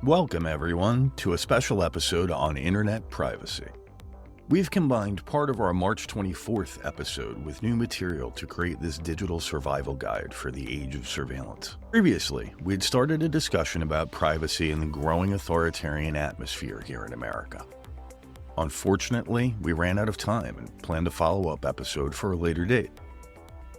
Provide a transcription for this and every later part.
Welcome, everyone, to a special episode on Internet privacy. We've combined part of our March 24th episode with new material to create this digital survival guide for the age of surveillance. Previously, we'd started a discussion about privacy in the growing authoritarian atmosphere here in America. Unfortunately, we ran out of time and planned a follow-up episode for a later date.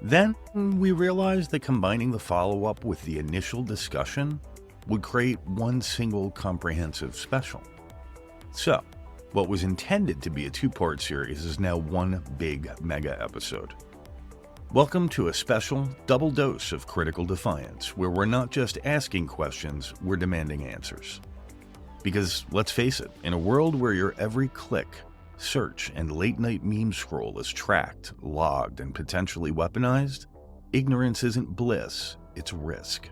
Then, we realized that combining the follow-up with the initial discussion would create one single comprehensive special. So, what was intended to be a two-part series is now one big mega episode. Welcome to a special double dose of Critical Defiance, where we're not just asking questions, we're demanding answers. Because, let's face it, in a world where your every click, search, and late-night meme scroll is tracked, logged, and potentially weaponized, ignorance isn't bliss, it's risk.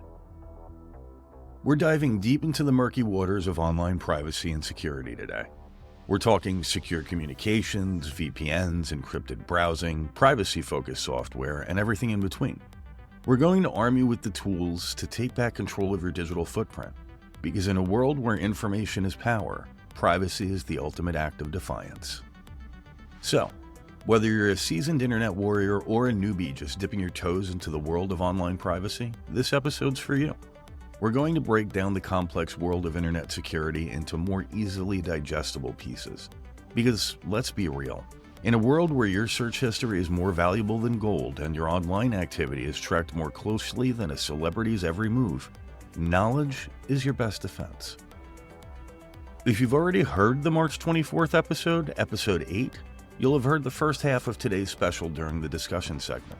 We're diving deep into the murky waters of online privacy and security today. We're talking secure communications, VPNs, encrypted browsing, privacy-focused software, and everything in between. We're going to arm you with the tools to take back control of your digital footprint, because in a world where information is power, privacy is the ultimate act of defiance. So, whether you're a seasoned internet warrior or a newbie just dipping your toes into the world of online privacy, this episode's for you. We're going to break down the complex world of internet security into more easily digestible pieces. Because, let's be real, in a world where your search history is more valuable than gold and your online activity is tracked more closely than a celebrity's every move, knowledge is your best defense. If you've already heard the March 24th episode, episode 8, you'll have heard the first half of today's special during the discussion segment.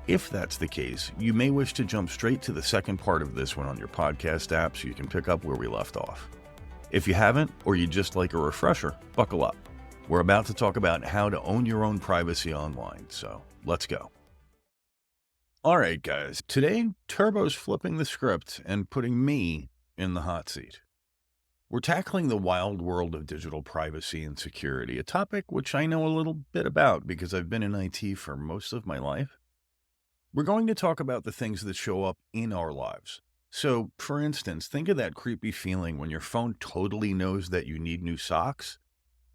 If that's the case, you may wish to jump straight to the second part of this one on your podcast app so you can pick up where we left off. If you haven't, or you'd just like a refresher, buckle up. We're about to talk about how to own your own privacy online, so let's go. Alright guys, today Turbo's flipping the script and putting me in the hot seat. We're tackling the wild world of digital privacy and security, a topic which I know a little bit about because I've been in IT for most of my life. We're going to talk about the things that show up in our lives. So, for instance, think of that creepy feeling when your phone totally knows that you need new socks,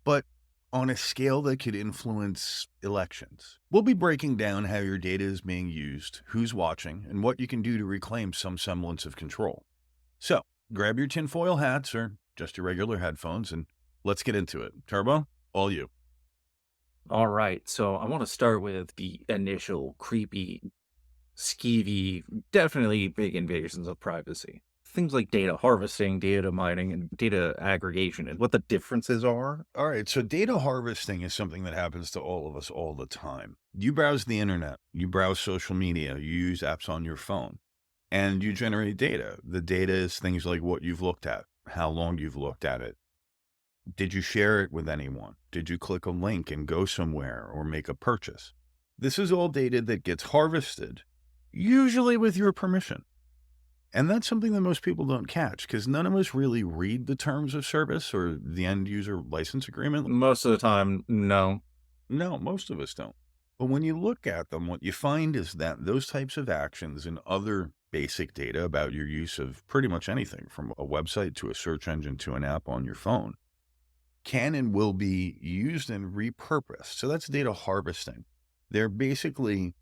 but on a scale that could influence elections. We'll be breaking down how your data is being used, who's watching, and what you can do to reclaim some semblance of control. So, grab your tinfoil hats or just your regular headphones and let's get into it. Turbo, all you. All right, so I want to start with the initial creepy, skeevy, definitely big invasions of privacy. Things like data harvesting, data mining, and data aggregation, and what the differences are. All right, so data harvesting is something that happens to all of us all the time. You browse the internet, you browse social media, you use apps on your phone, and you generate data. The data is things like what you've looked at, how long you've looked at it. Did you share it with anyone? Did you click a link and go somewhere or make a purchase? This is all data that gets harvested, usually with your permission. And that's something that most people don't catch because none of us really read the terms of service or the end user license agreement. Most of the time, no. No, most of us don't. But when you look at them, what you find is that those types of actions and other basic data about your use of pretty much anything from a website to a search engine to an app on your phone can and will be used and repurposed. So that's data harvesting. They're basically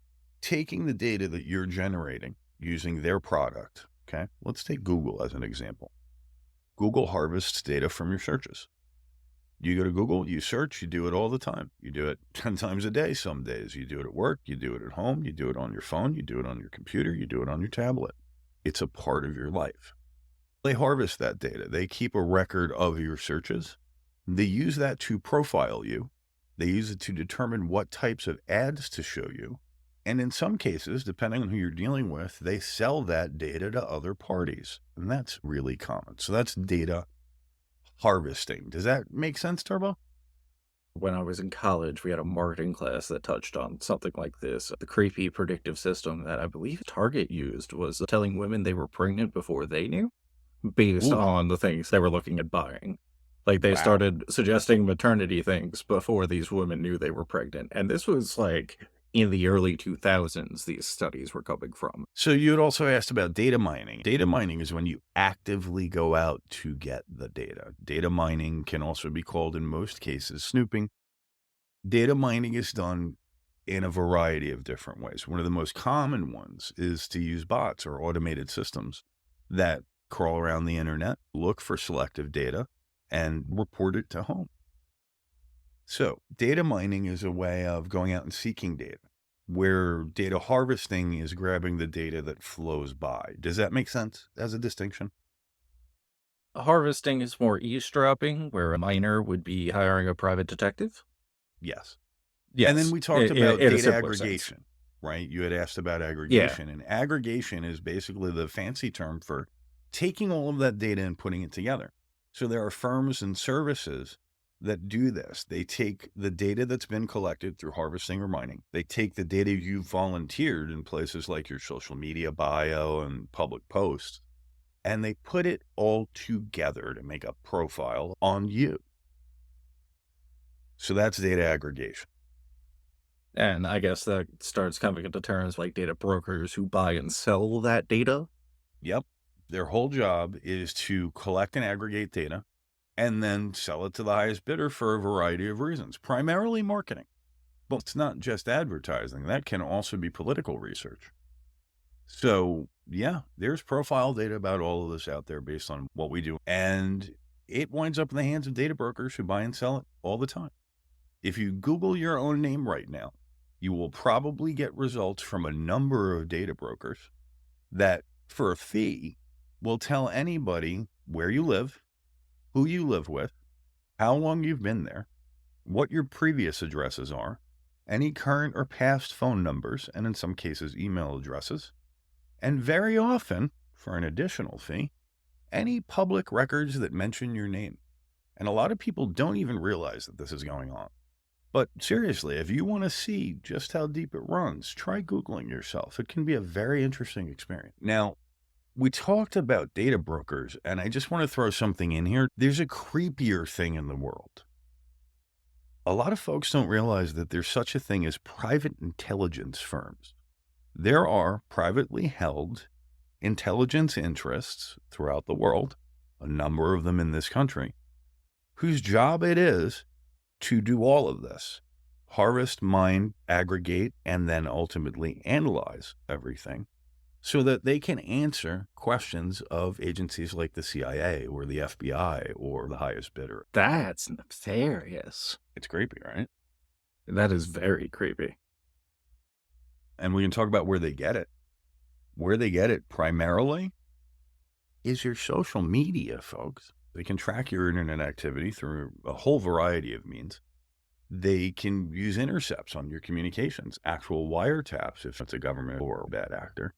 taking the data that you're generating using their product. Okay, let's take Google as an example. Google harvests data from your searches. You go to Google, you search, you do it all the time. You do it 10 times a day some days. You do it at work, you do it at home, you do it on your phone, you do it on your computer, you do it on your tablet. It's a part of your life. They harvest that data. They keep a record of your searches. They use that to profile you. They use it to determine what types of ads to show you. And in some cases, depending on who you're dealing with, they sell that data to other parties. And that's really common. So that's data harvesting. Does that make sense, Turbo? When I was in college, we had a marketing class that touched on something like this. The creepy predictive system that I believe Target used was telling women they were pregnant before they knew, based on the things they were looking at buying. Like they started suggesting maternity things before these women knew they were pregnant. And this was like in the early 2000s these studies were coming from. So you had also asked about data mining. Data mining is when you actively go out to get the data. Data mining can also be called, in most cases, snooping. Data mining is done in a variety of different ways. One of the most common ones is to use bots or automated systems that crawl around the internet, look for selective data, and report it to home. So data mining is a way of going out and seeking data, where data harvesting is grabbing the data that flows by. Does that make sense as a distinction? Harvesting is more eavesdropping, where a miner would be hiring a private detective. Yes. And then Yes, we talked about in a data simpler sense. aggregation, right? You had asked about Yeah. aggregation, and aggregation is basically the fancy term for taking all of that data and putting it together. So there are firms and services that do this. They take the data that's been collected through harvesting or mining. They take the data you've volunteered in places like your social media bio and public posts, and they put it all together to make a profile on you. So that's data aggregation. And I guess that starts coming into terms like data brokers who buy and sell that data. Yep. Their whole job is to collect and aggregate data and then sell it to the highest bidder for a variety of reasons, primarily marketing. But it's not just advertising. That can also be political research. So yeah, there's profile data about all of this out there based on what we do. And it winds up in the hands of data brokers who buy and sell it all the time. If you Google your own name right now, you will probably get results from a number of data brokers that, for a fee, will tell anybody where you live, who you live with, how long you've been there, what your previous addresses are, any current or past phone numbers, and in some cases, email addresses, and very often, for an additional fee, any public records that mention your name. And a lot of people don't even realize that this is going on. But seriously, if you want to see just how deep it runs, try Googling yourself. It can be a very interesting experience. Now, we talked about data brokers, and I just want to throw something in here. There's a creepier thing in the world. A lot of folks don't realize that there's such a thing as private intelligence firms. There are privately held intelligence interests throughout the world, a number of them in this country, whose job it is to do all of this: harvest, mine, aggregate, and then ultimately analyze everything so that they can answer questions of agencies like the CIA or the FBI or the highest bidder. That's nefarious. It's creepy, right? That is very creepy. And we can talk about where they get it. Where they get it primarily is your social media, folks. They can track your internet activity through a whole variety of means. They can use intercepts on your communications, actual wiretaps if it's a government or a bad actor.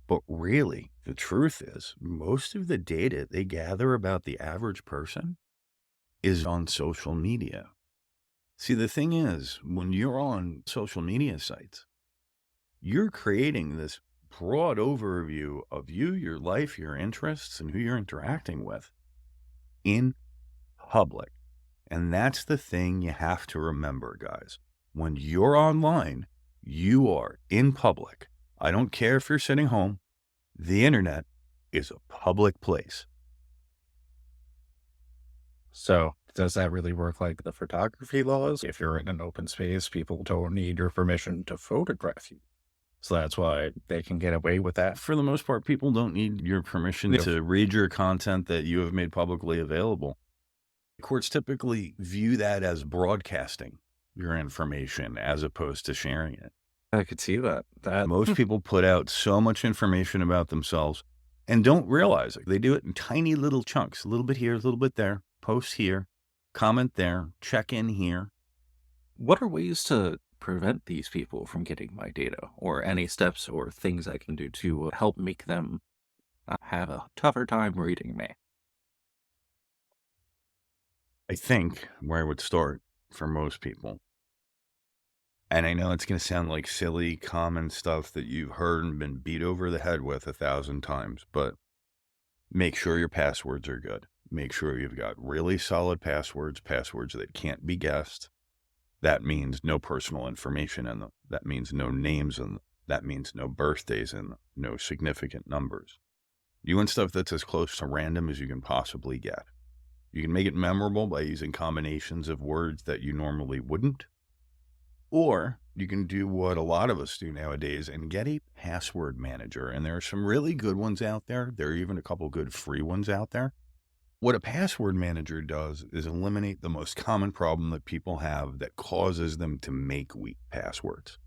But really, the truth is, most of the data they gather about the average person is on social media. See, the thing is, when you're on social media sites, you're creating this broad overview of you, your life, your interests, and who you're interacting with in public. And that's the thing you have to remember, guys. When you're online, you are in public. I don't care if you're sitting home. The internet is a public place. So, does that really work like the photography laws? If you're in an open space, people don't need your permission to photograph you. So that's why they can get away with that. For the most part, people don't need your permission to read your content that you have made publicly available. Courts typically view that as broadcasting your information as opposed to sharing it. I could see that. Most people put out so much information about themselves and don't realize it. They do it in tiny little chunks, a little bit here, a little bit there, post here, comment there, check in here. What are ways to prevent these people from getting my data, or any steps or things I can do to help make them have a tougher time reading me? I think where I would start for most people, and I know it's going to sound like silly, common stuff that you've heard and been beat over the head with 1,000 times, but make sure your passwords are good. Make sure you've got really solid passwords that can't be guessed. That means no personal information in them. That means no names in them. That means no birthdays in them, no significant numbers. You want stuff that's as close to random as you can possibly get. You can make it memorable by using combinations of words that you normally wouldn't. Or you can do what a lot of us do nowadays and get a password manager. And there are some really good ones out there. There are even a couple good free ones out there. What a password manager does is eliminate the most common problem that people have that causes them to make weak passwords.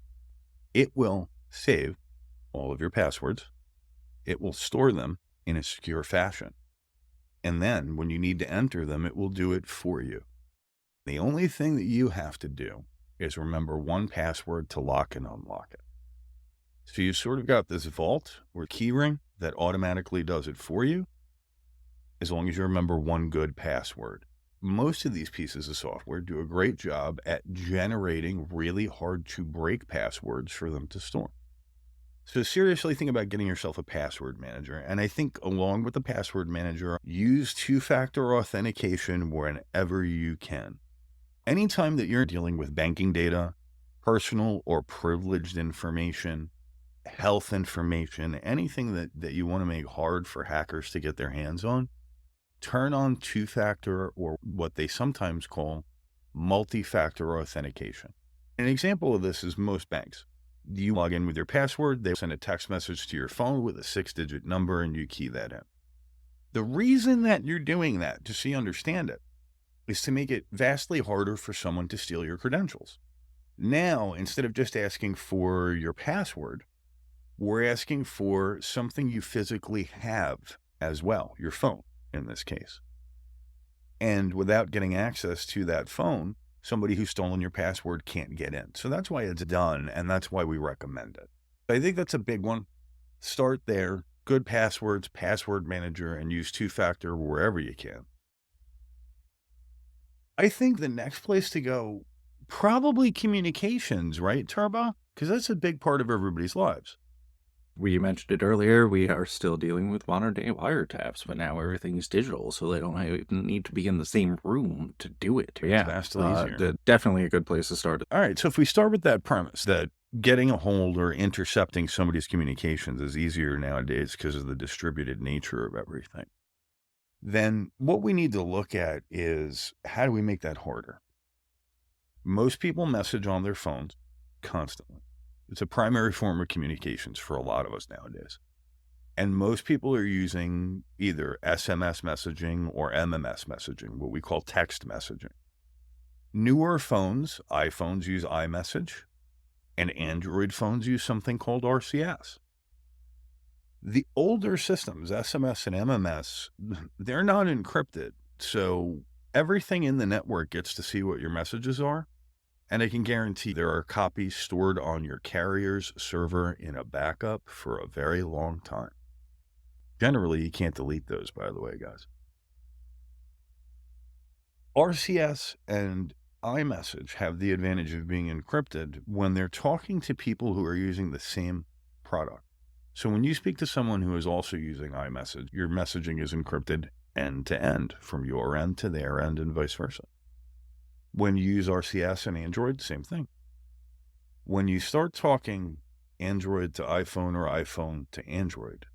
It will save all of your passwords. It will store them in a secure fashion. And then when you need to enter them, it will do it for you. The only thing that you have to do is remember one password to lock and unlock it. So you sort of got this vault or keyring that automatically does it for you, as long as you remember one good password. Most of these pieces of software do a great job at generating really hard to break passwords for them to store. So seriously think about getting yourself a password manager. And I think along with the password manager, use two-factor authentication whenever you can. Anytime that you're dealing with banking data, personal or privileged information, health information, anything that you want to make hard for hackers to get their hands on, turn on two-factor or what they sometimes call multi-factor authentication. An example of this is most banks. You log in with your password, they send a text message to your phone with a 6-digit number, and you key that in. The reason that you're doing that, just so you understand it, is to make it vastly harder for someone to steal your credentials. Now, instead of just asking for your password, we're asking for something you physically have as well, your phone in this case. And without getting access to that phone, somebody who's stolen your password can't get in. So that's why it's done, and that's why we recommend it. I think that's a big one. Start there. Good passwords, password manager, and use two-factor wherever you can. I think the next place to go, probably communications, right, Turbo? Because that's a big part of everybody's lives. We mentioned it earlier, we are still dealing with modern-day wiretaps, but now everything's digital, so they don't even need to be in the same room to do it. It's vastly easier. Definitely a good place to start. All right, so if we start with that premise that getting a hold or intercepting somebody's communications is easier nowadays because of the distributed nature of everything, then what we need to look at is how do we make that harder? Most people message on their phones constantly. It's a primary form of communications for a lot of us nowadays. And most people are using either SMS messaging or MMS messaging, what we call text messaging. Newer phones, iPhones use iMessage, and Android phones use something called RCS. The older systems, SMS and MMS, they're not encrypted. So everything in the network gets to see what your messages are. And I can guarantee there are copies stored on your carrier's server in a backup for a very long time. Generally, you can't delete those, by the way, guys. RCS and iMessage have the advantage of being encrypted when they're talking to people who are using the same product. So when you speak to someone who is also using iMessage, your messaging is encrypted end to end, from your end to their end and vice versa. When you use RCS and Android, same thing. When you start talking Android to iPhone or iPhone to Android,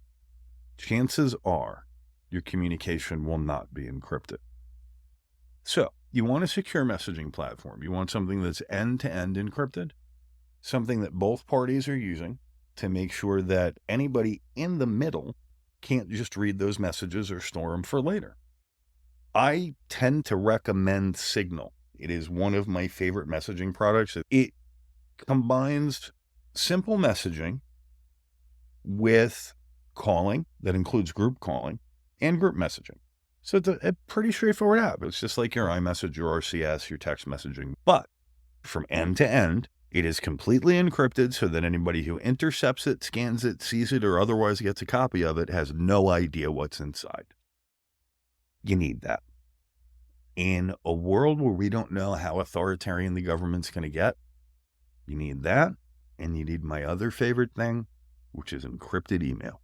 chances are your communication will not be encrypted. So you want a secure messaging platform. You want something that's end-to-end encrypted, something that both parties are using to make sure that anybody in the middle can't just read those messages or store them for later. I tend to recommend Signal. It is one of my favorite messaging products. It combines simple messaging with calling that includes group calling and group messaging. So it's a pretty straightforward app. It's just like your iMessage, your RCS, your text messaging. But from end to end, it is completely encrypted so that anybody who intercepts it, scans it, sees it, or otherwise gets a copy of it has no idea what's inside. You need that. In a world where we don't know how authoritarian the government's going to get, you need that, and you need my other favorite thing, which is encrypted email.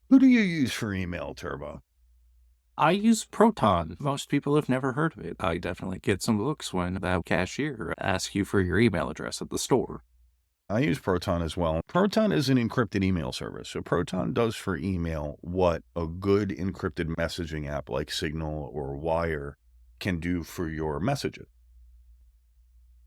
Who do you use for email, Turbo? I use Proton. Most people have never heard of it. I definitely get some looks when that cashier asks you for your email address at the store. I use Proton as well. Proton is an encrypted email service. So Proton does for email what a good encrypted messaging app like Signal or Wire can do for your messages.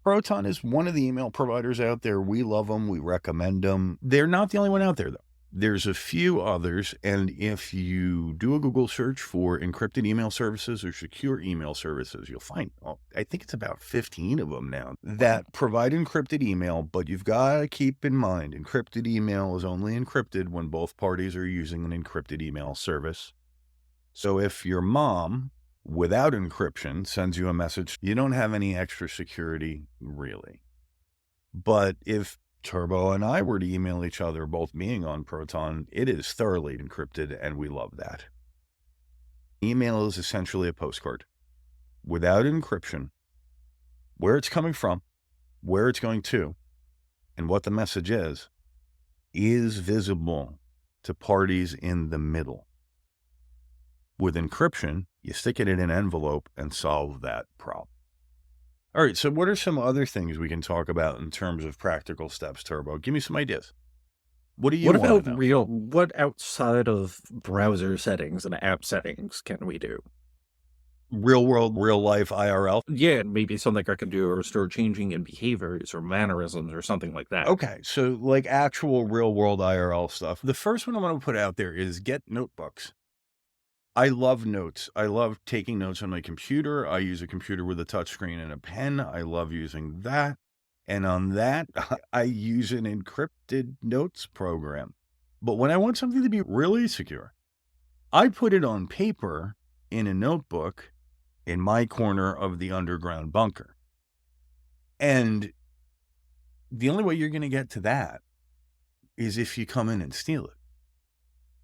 Proton is one of the email providers out there. We love them. We recommend them. They're not the only one out there, though. There's a few others, and if you do a Google search for encrypted email services or secure email services, you'll find, I think it's about 15 of them now that provide encrypted email, but you've got to keep in mind, encrypted email is only encrypted when both parties are using an encrypted email service. So if your mom, without encryption, sends you a message, you don't have any extra security, really. But if Turbo and I were to email each other, both being on Proton, it is thoroughly encrypted, and we love that. Email is essentially a postcard. Without encryption, where it's coming from, where it's going to, and what the message is visible to parties in the middle. With encryption, you stick it in an envelope and solve that problem. All right, so what are some other things we can talk about in terms of practical steps, Turbo? Give me some ideas. What do you What want to know? about what outside of browser settings and app settings can we do? Real world, real life IRL? Yeah, maybe something I can do or start changing in behaviors or mannerisms or something like that. Okay, so like actual real world IRL stuff. The first one I want to put out there is get notebooks. I love notes. I love taking notes on my computer. I use a computer with a touchscreen and a pen. I love using that. And on that, I use an encrypted notes program. But when I want something to be really secure, I put it on paper in a notebook in my corner of the underground bunker. And the only way you're going to get to that is if you come in and steal it.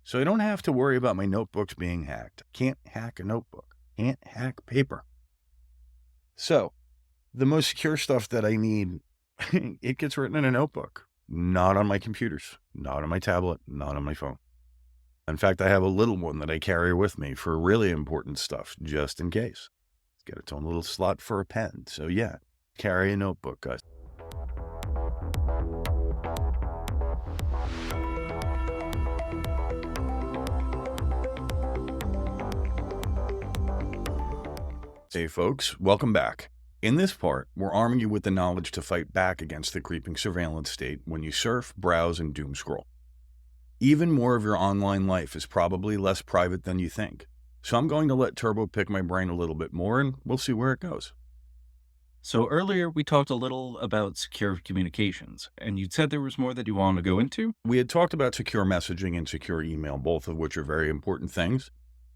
So I don't have to worry about my notebooks being hacked. Can't hack a notebook. Can't hack paper. So the most secure stuff that I need, it gets written in a notebook. Not on my computers, not on my tablet, not on my phone. In fact, I have a little one that I carry with me for really important stuff, just in case. It's got its own little slot for a pen. So yeah, carry a notebook, guys. Hey folks, welcome back. In this part, we're arming you with the knowledge to fight back against the creeping surveillance state when you surf, browse, and doom scroll. Even more of your online life is probably less private than you think. So I'm going to let Turbo pick my brain a little bit more, and we'll see where it goes. So earlier we talked a little about secure communications, and you said there was more that you wanted to go into? We had talked about secure messaging and secure email, both of which are very important things.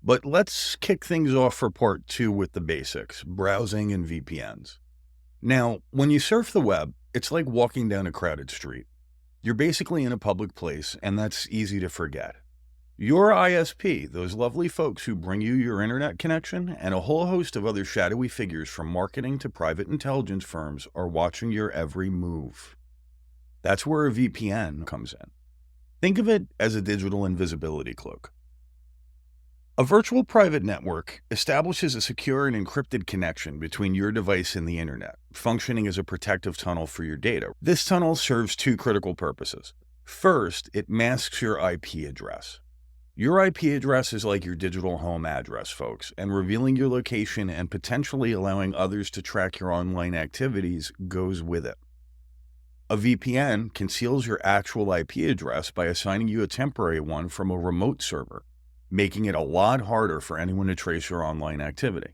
But let's kick things off for part 2 with the basics, browsing and VPNs. Now, when you surf the web, it's like walking down a crowded street. You're basically in a public place, and that's easy to forget. Your ISP, those lovely folks who bring you your internet connection, and a whole host of other shadowy figures from marketing to private intelligence firms are watching your every move. That's where a VPN comes in. Think of it as a digital invisibility cloak. A virtual private network establishes a secure and encrypted connection between your device and the internet, functioning as a protective tunnel for your data. This tunnel serves 2 critical purposes. First, it masks your IP address. Your IP address is like your digital home address, folks, and revealing your location and potentially allowing others to track your online activities goes with it. A VPN conceals your actual IP address by assigning you a temporary one from a remote server, making it a lot harder for anyone to trace your online activity.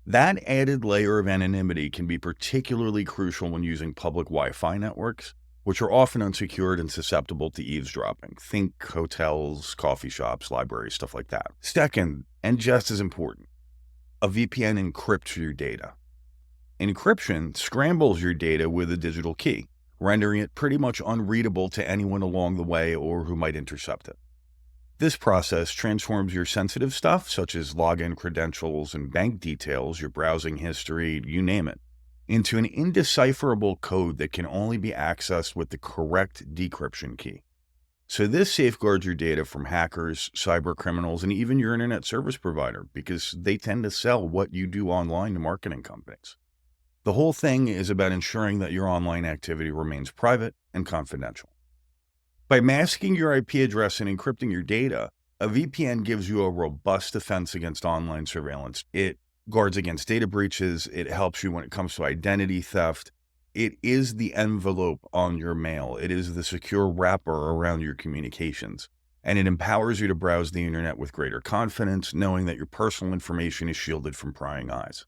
That added layer of anonymity can be particularly crucial when using public Wi-Fi networks, which are often unsecured and susceptible to eavesdropping. Think hotels, coffee shops, libraries, stuff like that. Second, and just as important, a VPN encrypts your data. Encryption scrambles your data with a digital key, rendering it pretty much unreadable to anyone along the way or who might intercept it. This process transforms your sensitive stuff, such as login credentials and bank details, your browsing history, you name it, into an indecipherable code that can only be accessed with the correct decryption key. So this safeguards your data from hackers, cyber criminals, and even your internet service provider, because they tend to sell what you do online to marketing companies. The whole thing is about ensuring that your online activity remains private and confidential. By masking your IP address and encrypting your data, a VPN gives you a robust defense against online surveillance. It guards against data breaches. It helps you when it comes to identity theft. It is the envelope on your mail. It is the secure wrapper around your communications. And it empowers you to browse the internet with greater confidence, knowing that your personal information is shielded from prying eyes.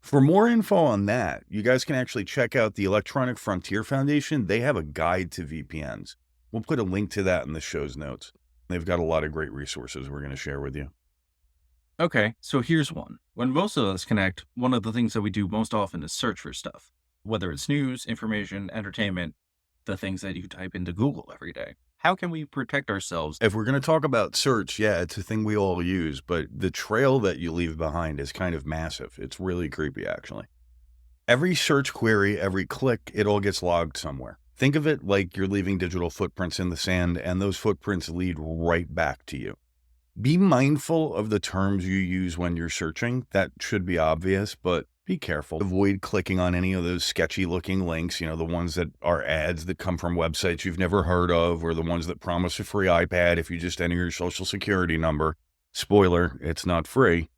For more info on that, you guys can actually check out the Electronic Frontier Foundation. They have a guide to VPNs. We'll put a link to that in the show's notes. They've got a lot of great resources we're going to share with you. Okay, so here's one. When most of us connect, one of the things that we do most often is search for stuff. Whether it's news, information, entertainment, the things that you type into Google every day. How can we protect ourselves? If we're going to talk about search, yeah, it's a thing we all use, but the trail that you leave behind is kind of massive. It's really creepy, actually. Every search query, every click, it all gets logged somewhere. Think of it like you're leaving digital footprints in the sand, and those footprints lead right back to you. Be mindful of the terms you use when you're searching. That should be obvious, but be careful. Avoid clicking on any of those sketchy looking links, the ones that are ads that come from websites you've never heard of, or the ones that promise a free iPad if you just enter your social security number. Spoiler, it's not free.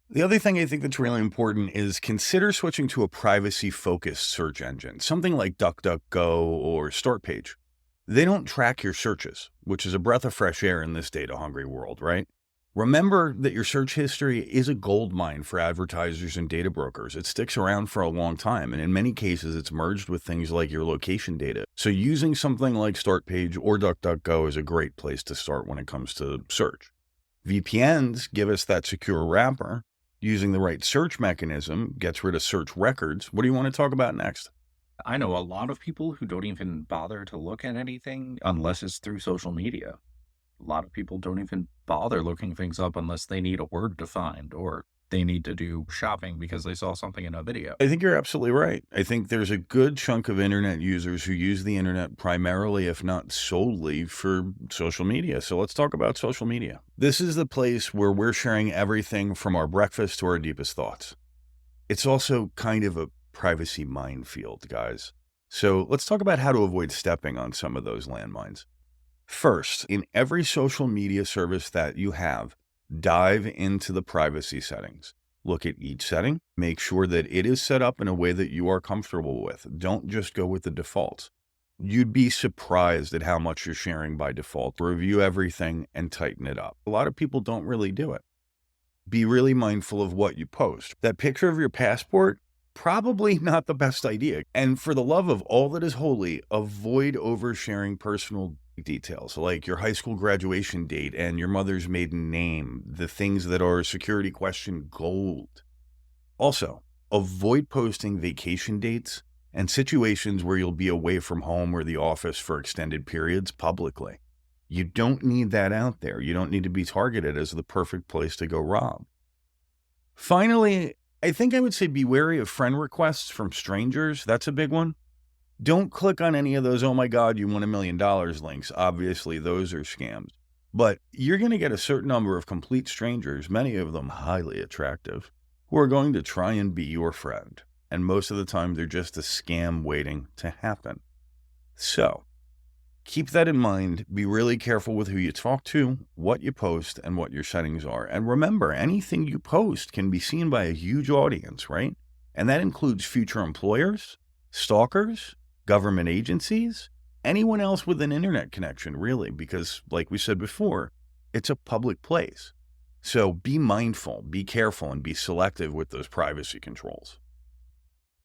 The other thing I think that's really important is consider switching to a privacy-focused search engine, something like DuckDuckGo or StartPage. They don't track your searches, which is a breath of fresh air in this data-hungry world, right? Remember that your search history is a goldmine for advertisers and data brokers. It sticks around for a long time, and in many cases, it's merged with things like your location data. So using something like StartPage or DuckDuckGo is a great place to start when it comes to search. VPNs give us that secure wrapper. Using the right search mechanism gets rid of search records. What do you want to talk about next? I know a lot of people who don't even bother to look at anything unless it's through social media. A lot of people don't even bother looking things up unless they need a word defined or they need to do shopping because they saw something in a video. I think you're absolutely right. I think there's a good chunk of internet users who use the internet primarily, if not solely, for social media. So let's talk about social media. This is the place where we're sharing everything from our breakfast to our deepest thoughts. It's also kind of a privacy minefield, guys. So let's talk about how to avoid stepping on some of those landmines. First, in every social media service that you have, dive into the privacy settings. Look at each setting. Make sure that it is set up in a way that you are comfortable with. Don't just go with the defaults. You'd be surprised at how much you're sharing by default. Review everything and tighten it up. A lot of people don't really do it. Be really mindful of what you post. That picture of your passport, probably not the best idea. And for the love of all that is holy, avoid oversharing personal details like your high school graduation date and your mother's maiden name, the things that are security question gold. Also, avoid posting vacation dates and situations where you'll be away from home or the office for extended periods publicly. You don't need that out there. You don't need to be targeted as the perfect place to go rob. Finally, I think I would say be wary of friend requests from strangers. That's a big one. Don't click on any of those, oh my God, you won $1 million links. Obviously, those are scams. But you're going to get a certain number of complete strangers, many of them highly attractive, who are going to try and be your friend. And most of the time, they're just a scam waiting to happen. So, keep that in mind. Be really careful with who you talk to, what you post, and what your settings are. And remember, anything you post can be seen by a huge audience, right? And that includes future employers, stalkers, government agencies, anyone else with an internet connection, really, because like we said before, it's a public place. So be mindful, be careful, and be selective with those privacy controls.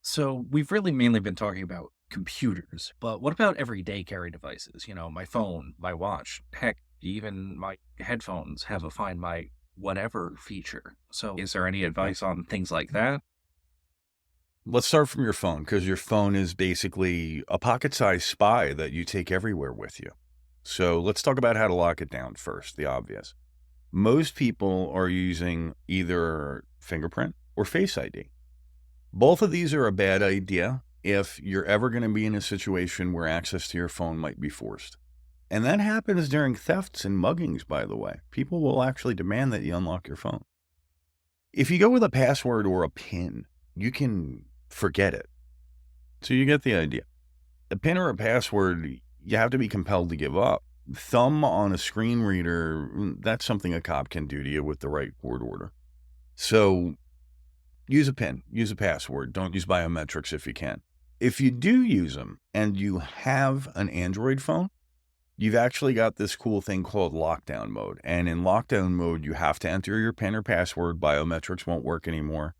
So we've really mainly been talking about computers, but what about everyday carry devices? My phone, my watch, heck, even my headphones have a Find My Whatever feature. So is there any advice on things like that? Let's start from your phone, because your phone is basically a pocket-sized spy that you take everywhere with you. So let's talk about how to lock it down first, the obvious. Most people are using either fingerprint or Face ID. Both of these are a bad idea if you're ever going to be in a situation where access to your phone might be forced. And that happens during thefts and muggings, by the way. People will actually demand that you unlock your phone. If you go with a password or a PIN, you can forget it. So you get the idea. A PIN or a password, you have to be compelled to give up. Thumb on a screen reader, that's something a cop can do to you with the right court order. So use a PIN, use a password. Don't use biometrics if you can. If you do use them and you have an Android phone, you've actually got this cool thing called lockdown mode. And in lockdown mode, you have to enter your PIN or password. Biometrics won't work anymore.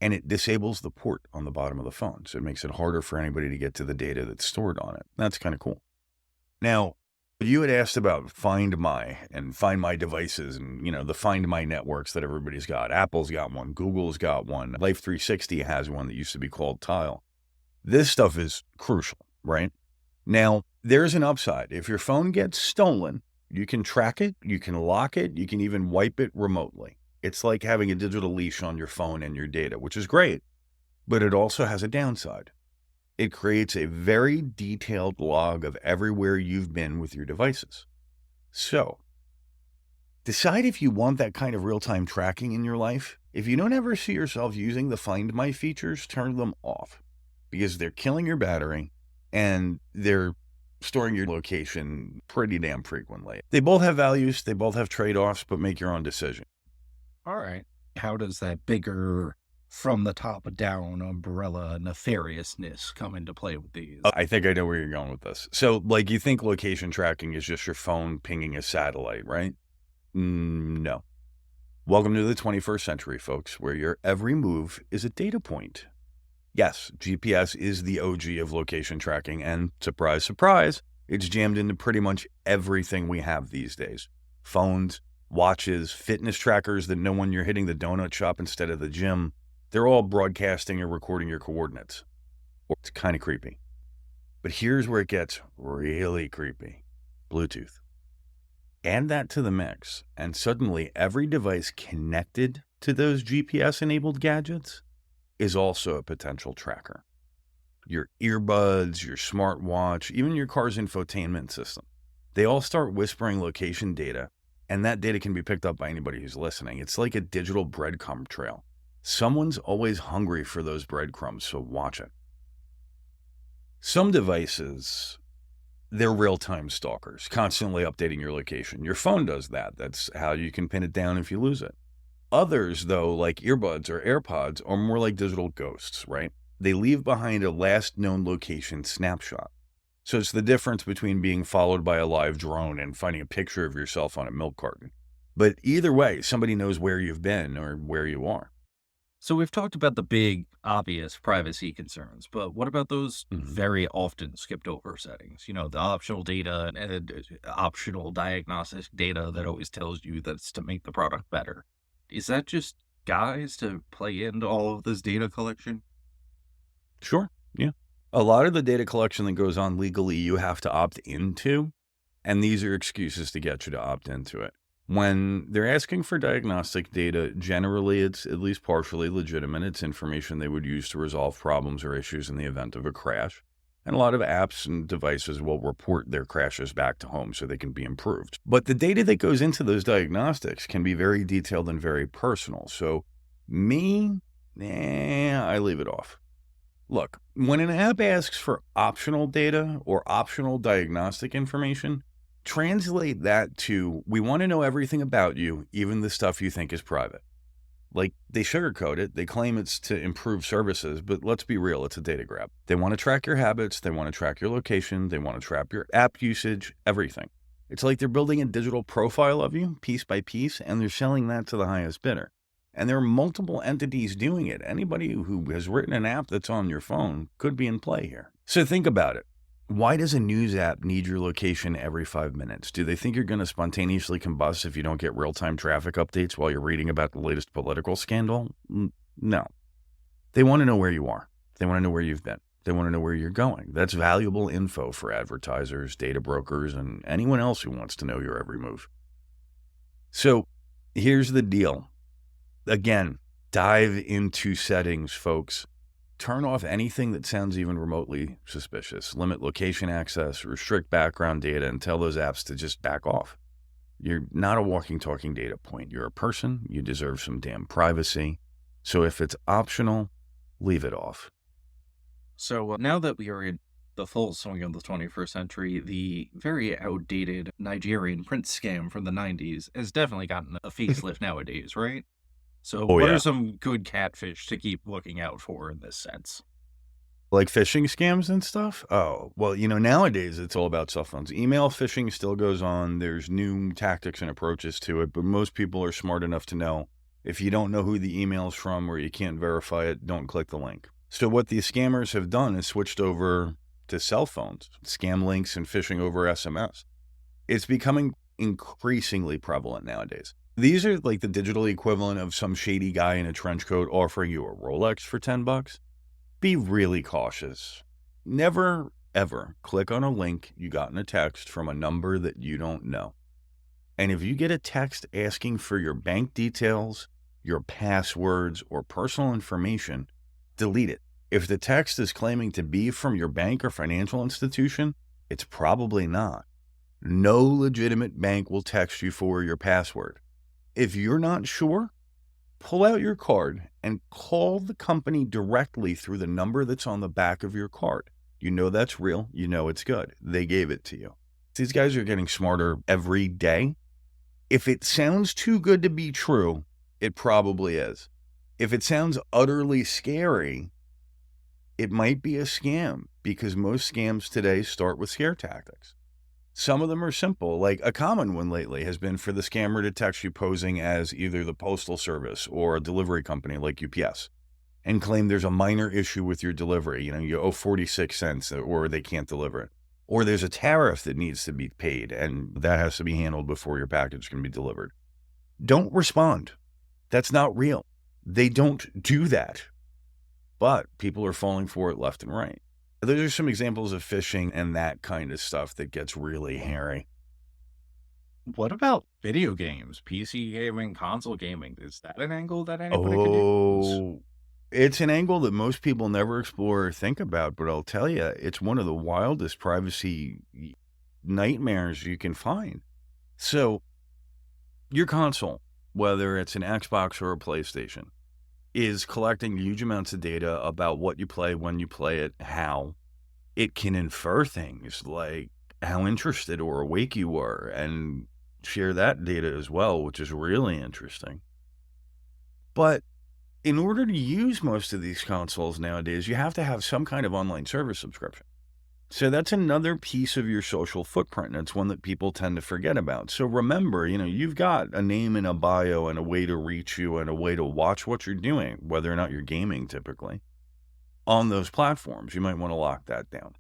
And it disables the port on the bottom of the phone. So it makes it harder for anybody to get to the data that's stored on it. That's kind of cool. Now, you had asked about Find My and Find My devices and, the Find My networks that everybody's got. Apple's got one. Google's got one. Life 360 has one that used to be called Tile. This stuff is crucial, right? Now, there's an upside. If your phone gets stolen, you can track it, you can lock it, you can even wipe it remotely. It's like having a digital leash on your phone and your data, which is great, but it also has a downside. It creates a very detailed log of everywhere you've been with your devices. So, decide if you want that kind of real-time tracking in your life. If you don't ever see yourself using the Find My features, turn them off because they're killing your battery and they're storing your location pretty damn frequently. They both have values, they both have trade-offs, but make your own decision. All right. How does that bigger from the top down umbrella nefariousness come into play with these? I think I know where you're going with this. So, you think location tracking is just your phone pinging a satellite, right? No. Welcome to the 21st century, folks, where your every move is a data point. Yes, GPS is the OG of location tracking, and surprise, surprise, it's jammed into pretty much everything we have these days. Phones, watches, fitness trackers that know when you're hitting the donut shop instead of the gym. They're all broadcasting or recording your coordinates. It's kind of creepy. But here's where it gets really creepy. Bluetooth. Add that to the mix, and suddenly every device connected to those GPS-enabled gadgets is also a potential tracker. Your earbuds, your smartwatch, even your car's infotainment system. They all start whispering location data, and that data can be picked up by anybody who's listening. It's like a digital breadcrumb trail. Someone's always hungry for those breadcrumbs, so watch it. Some devices, they're real-time stalkers, constantly updating your location. Your phone does that. That's how you can pin it down if you lose it. Others, though, like earbuds or AirPods, are more like digital ghosts, right? They leave behind a last known location snapshot. So it's the difference between being followed by a live drone and finding a picture of yourself on a milk carton. But either way, somebody knows where you've been or where you are. So we've talked about the big, obvious privacy concerns, but what about those very often skipped over settings? The optional data and optional diagnostic data that always tells you that it's to make the product better. Is that just guys to play into all of this data collection? Sure, yeah. A lot of the data collection that goes on legally, you have to opt into, and these are excuses to get you to opt into it. When they're asking for diagnostic data, generally it's at least partially legitimate. It's information they would use to resolve problems or issues in the event of a crash. And a lot of apps and devices will report their crashes back to home so they can be improved. But the data that goes into those diagnostics can be very detailed and very personal. So I leave it off. Look, when an app asks for optional data or optional diagnostic information, translate that to, we want to know everything about you, even the stuff you think is private. They sugarcoat it, they claim it's to improve services, but let's be real, it's a data grab. They want to track your habits, they want to track your location, they want to track your app usage, everything. It's like they're building a digital profile of you, piece by piece, and they're selling that to the highest bidder. And there are multiple entities doing it. Anybody who has written an app that's on your phone could be in play here. So think about it. Why does a news app need your location every 5 minutes? Do they think you're going to spontaneously combust if you don't get real-time traffic updates while you're reading about the latest political scandal? No. They want to know where you are. They want to know where you've been. They want to know where you're going. That's valuable info for advertisers, data brokers, and anyone else who wants to know your every move. So here's the deal. Again, dive into settings, folks. Turn off anything that sounds even remotely suspicious. Limit location access, restrict background data, and tell those apps to just back off. You're not a walking, talking data point. You're a person. You deserve some damn privacy. So if it's optional, leave it off. So now that we are in the full swing of the 21st century, the very outdated Nigerian print scam from the 90s has definitely gotten a facelift nowadays, right? So Oh, what yeah. are some good catfish to keep looking out for in this sense? Like phishing scams and stuff? Oh, well, nowadays it's all about cell phones. Email phishing still goes on. There's new tactics and approaches to it, but most people are smart enough to know if you don't know who the email's from or you can't verify it, don't click the link. So what these scammers have done is switched over to cell phones, scam links and phishing over SMS. It's becoming increasingly prevalent nowadays. These are like the digital equivalent of some shady guy in a trench coat offering you a Rolex for $10. Be really cautious. Never, ever click on a link you got in a text from a number that you don't know. And if you get a text asking for your bank details, your passwords, or personal information, delete it. If the text is claiming to be from your bank or financial institution, it's probably not. No legitimate bank will text you for your password. If you're not sure, pull out your card and call the company directly through the number that's on the back of your card. You know that's real. You know it's good. They gave it to you. These guys are getting smarter every day. If it sounds too good to be true, it probably is. If it sounds utterly scary, it might be a scam, because most scams today start with scare tactics. Some of them are simple, like a common one lately has been for the scammer to text you posing as either the postal service or a delivery company like UPS and claim there's a minor issue with your delivery. You owe 46 cents or they can't deliver it. Or there's a tariff that needs to be paid and that has to be handled before your package can be delivered. Don't respond. That's not real. They don't do that. But people are falling for it left and right. Those are some examples of phishing and that kind of stuff that gets really hairy. What about video games, PC gaming, console gaming? Is that an angle that anybody could use? Oh, it's an angle that most people never explore or think about, but I'll tell you, it's one of the wildest privacy nightmares you can find. So your console, whether it's an Xbox or a PlayStation, is collecting huge amounts of data about what you play, when you play it, how. It can infer things like how interested or awake you were and share that data as well, which is really interesting. But in order to use most of these consoles nowadays, you have to have some kind of online service subscription. So that's another piece of your social footprint, and it's one that people tend to forget about. So remember, you've got a name and a bio and a way to reach you and a way to watch what you're doing, whether or not you're gaming typically, on those platforms. You might want to lock that down.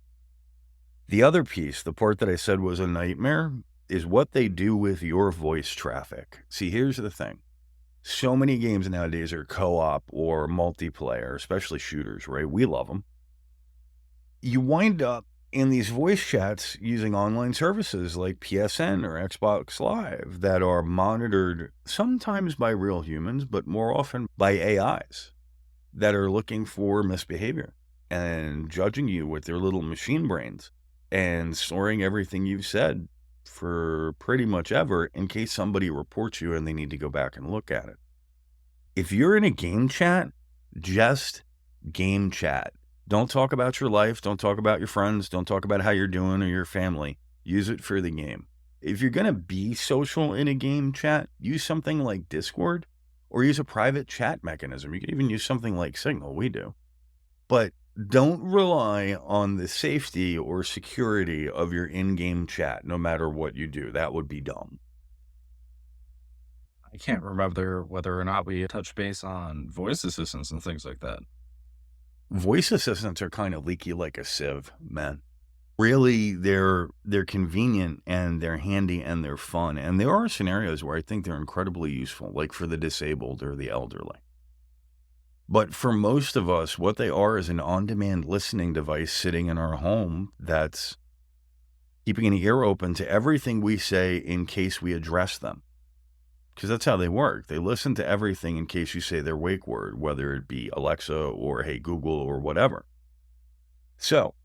The other piece, the part that I said was a nightmare, is what they do with your voice traffic. See, here's the thing. So many games nowadays are co-op or multiplayer, especially shooters, right? We love them. You wind up in these voice chats using online services like PSN or Xbox Live that are monitored sometimes by real humans, but more often by AIs that are looking for misbehavior and judging you with their little machine brains and storing everything you've said for pretty much ever in case somebody reports you and they need to go back and look at it. If you're in a game chat, just game chat. Don't talk about your life. Don't talk about your friends. Don't talk about how you're doing or your family. Use it for the game. If you're going to be social in a game chat, use something like Discord or use a private chat mechanism. You can even use something like Signal. We do. But don't rely on the safety or security of your in-game chat, no matter what you do. That would be dumb. I can't remember whether or not we touched base on voice assistants and things like that. Voice assistants are kind of leaky like a sieve, man. Really, they're convenient and they're handy and they're fun. And there are scenarios where I think they're incredibly useful, like for the disabled or the elderly. But for most of us, what they are is an on-demand listening device sitting in our home that's keeping an ear open to everything we say in case we address them. because that's how they work. They listen to everything in case you say their wake word, whether it be Alexa or Hey Google or whatever. So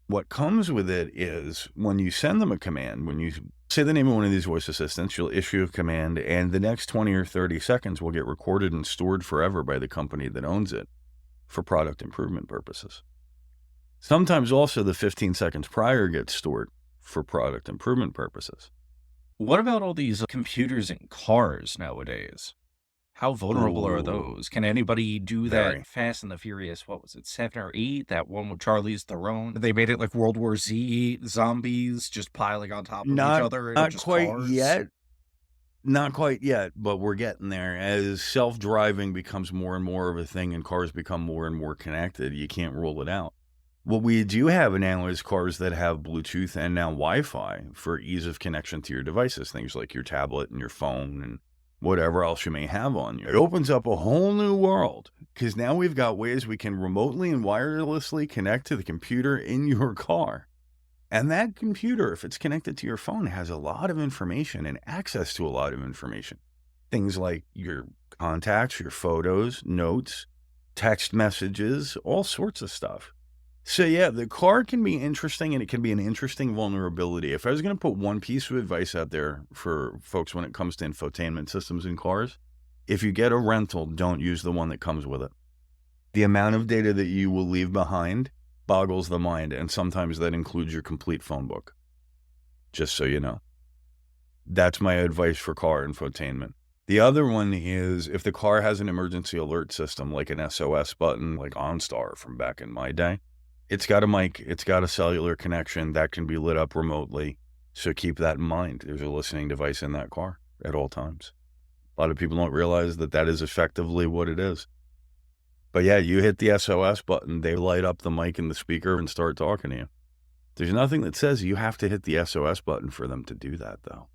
what comes with it is when you send them a command, when you say the name of one of these voice assistants, you'll issue a command, and the next 20 or 30 seconds will get recorded and stored forever by the company that owns it for product improvement purposes. Sometimes also the 15 seconds prior gets stored for product improvement purposes. What about all these computers in cars nowadays? How vulnerable are those? Can anybody do Very. that Fast and the Furious, what was it, 7 or 8? That one with Charlize Theron? They made it like World War Z, zombies just piling on top of each other. Not just quite cars. yet. Not quite yet, but we're getting there. As self-driving becomes more and more of a thing and cars become more and more connected, you can't rule it out. What we do have now is cars that have Bluetooth and now Wi-Fi for ease of connection to your devices, things like your tablet and your phone and whatever else you may have on you. It opens up a whole new world because now we've got ways we can remotely and wirelessly connect to the computer in your car. And that computer, if it's connected to your phone, has a lot of information and access to a lot of information. Things like your contacts, your photos, notes, text messages, all sorts of stuff. So yeah, the car can be interesting, and it can be an interesting vulnerability. If I was going to put one piece of advice out there for folks when it comes to infotainment systems in cars, if you get a rental, don't use the one that comes with it. The amount of data that you will leave behind boggles the mind, and sometimes that includes your complete phone book. Just so you know. That's my advice for car infotainment. The other one is if the car has an emergency alert system, like an SOS button, like OnStar from back in my day, it's got a mic, it's got a cellular connection that can be lit up remotely. So keep that in mind. There's a listening device in that car at all times. A lot of people don't realize that that is effectively what it is. But yeah, you hit the SOS button, they light up the mic and the speaker and start talking to you. There's nothing that says you have to hit the SOS button for them to do that, though.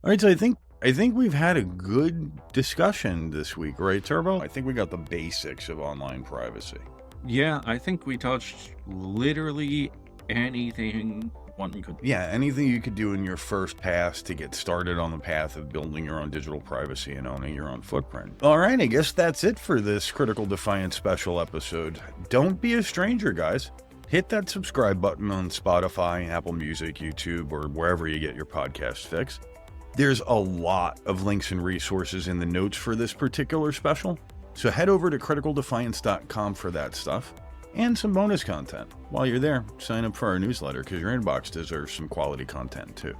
All right, so I think we've had a good discussion this week, right, Turbo? I think we got the basics of online privacy. Yeah, I think we touched literally anything one could. Yeah, anything you could do in your first pass to get started on the path of building your own digital privacy and owning your own footprint. All right, I guess that's it for this Critical Defiance special episode. Don't be a stranger, guys. Hit that subscribe button on Spotify, Apple Music, YouTube, or wherever you get your podcast fix. There's a lot of links and resources in the notes for this particular special, so head over to criticaldefiance.com for that stuff and some bonus content. While you're there, sign up for our newsletter because your inbox deserves some quality content too.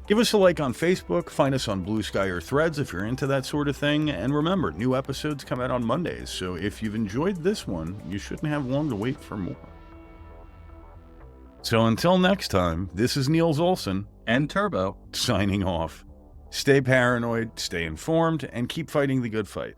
Give us a like on Facebook, find us on Blue Sky or Threads if you're into that sort of thing, and remember, new episodes come out on Mondays, so if you've enjoyed this one, you shouldn't have long to wait for more. So until next time, this is Niels Olson And Turbo. signing off. Stay paranoid, stay informed, and keep fighting the good fight.